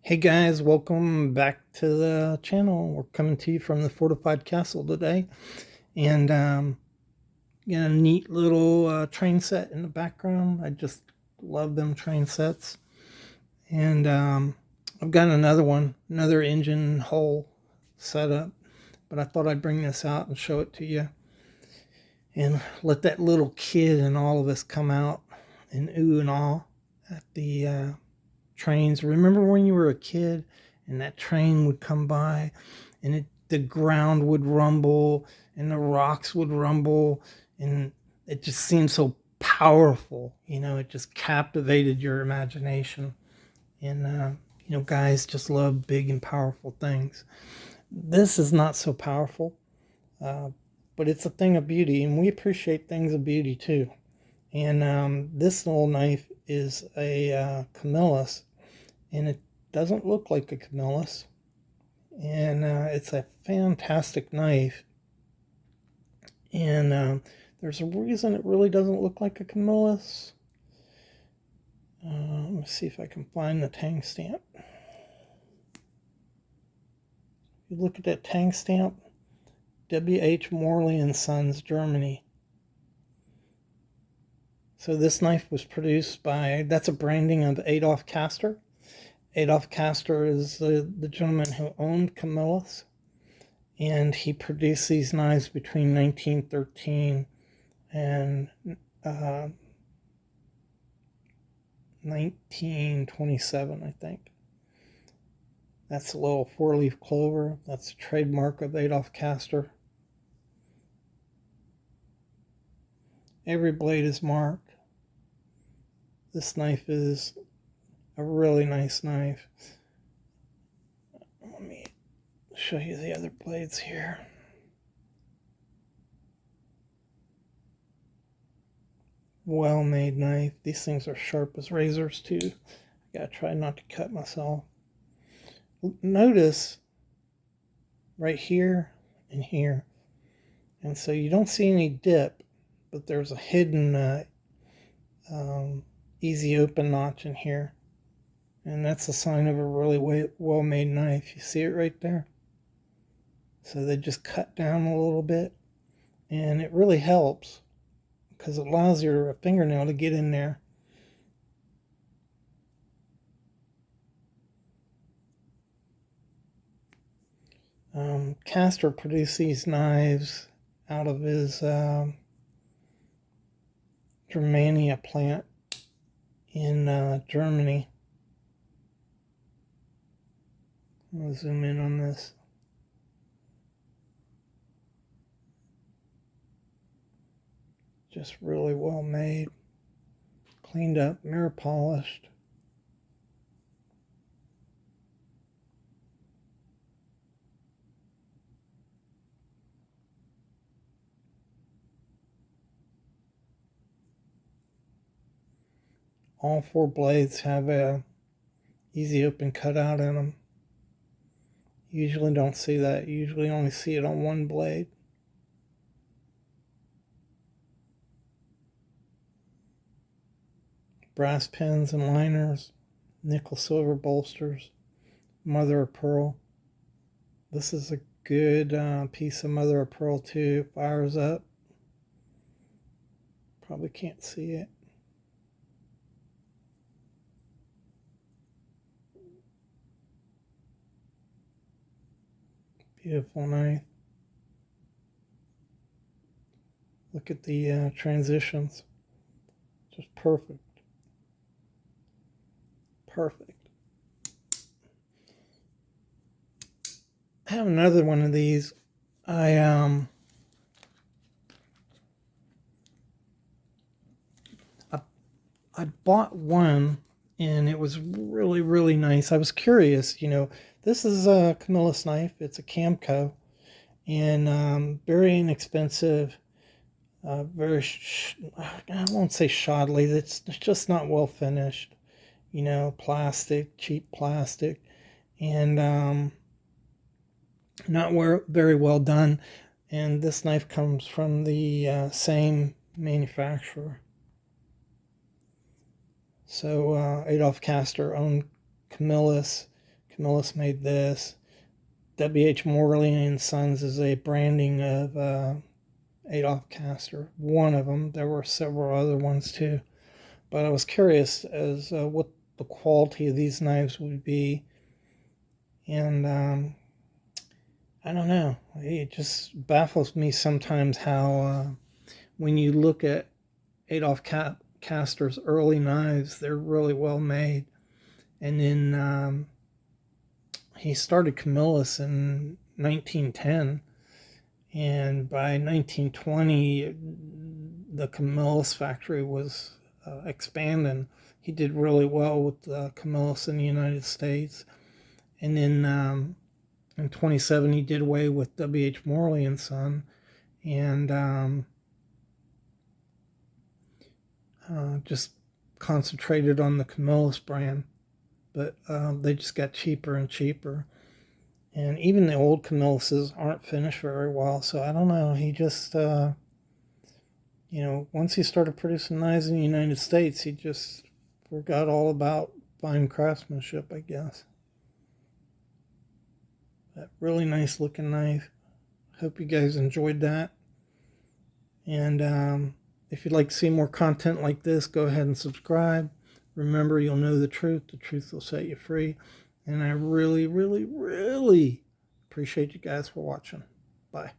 Hey guys, welcome back to the channel. We're coming to you from the fortified castle today, and got a neat little train set in the background. I just love them train sets, and I've got another engine hull set up, but I thought I'd bring this out and show it to you, and let that little kid and all of us come out and ooh and ah at the trains. Remember when you were a kid and that train would come by and the ground would rumble and the rocks would rumble, and it just seemed so powerful. It just captivated your imagination. And, guys just love big and powerful things. This is not so powerful, uh, but it's a thing of beauty, and we appreciate things of beauty too. And this little knife is a Camillus, and it doesn't look like a Camillus, and it's a fantastic knife. And there's a reason it really doesn't look like a Camillus. Let me see if I can find the tang stamp. You look at that tang stamp, W.H. Morley and Sons, Germany. So this knife was produced that's a branding of Adolf Castor. Adolf Castor is the gentleman who owned Camillus, and he produced these knives between 1913 and 1927, I think. That's a little four-leaf clover. That's a trademark of Adolf Castor. Every blade is marked. This knife is a really nice knife. Let me show you the other blades here. Well-made knife. These things are sharp as razors too. I gotta try not to cut myself. Notice right here and here, and so you don't see any dip, but there's a hidden easy open notch in here, and that's a sign of a really well-made knife. You see it right there? So they just cut down a little bit, and it really helps because it allows your fingernail to get in there. Castor produced these knives out of his Germania plant in Germany. I'm going to zoom in on this. Just really well made, cleaned up, mirror polished. All four blades have a easy open cutout in them. You usually don't see that. You usually only see it on one blade. Brass pins and liners, nickel silver bolsters, mother of pearl. This is a good piece of mother of pearl too. Fires up. Probably can't see it. Beautiful knife. Look at the transitions. Just perfect. Perfect. I have another one of these. I bought one, and it was really nice. I was curious. This is a Camillus knife. It's a Camco, and very inexpensive. Very, I won't say shoddily. It's just not well finished. Plastic, cheap plastic, and not very well done. And this knife comes from the same manufacturer. So Adolf Castor owned Camillus, Camillus made this. W.H. Morley Sons is a branding of Adolph Castor. One of them. There were several other ones too. But I was curious as what the quality of these knives would be. And I don't know. It just baffles me sometimes how when you look at Adolph Castor's early knives, they're really well made. And then he started Camillus in 1910. And by 1920, the Camillus factory was expanding. He did really well with Camillus in the United States. And then in 27, he did away with W.H. Morley and Son, and just concentrated on the Camillus brand. But they just got cheaper and cheaper. And even the old Camilluses aren't finished very well. So I don't know. He just, once he started producing knives in the United States, he just forgot all about fine craftsmanship, I guess. That really nice looking knife. Hope you guys enjoyed that. And if you'd like to see more content like this, go ahead and subscribe. Remember, you'll know the truth. The truth will set you free. And I really, really, really appreciate you guys for watching. Bye.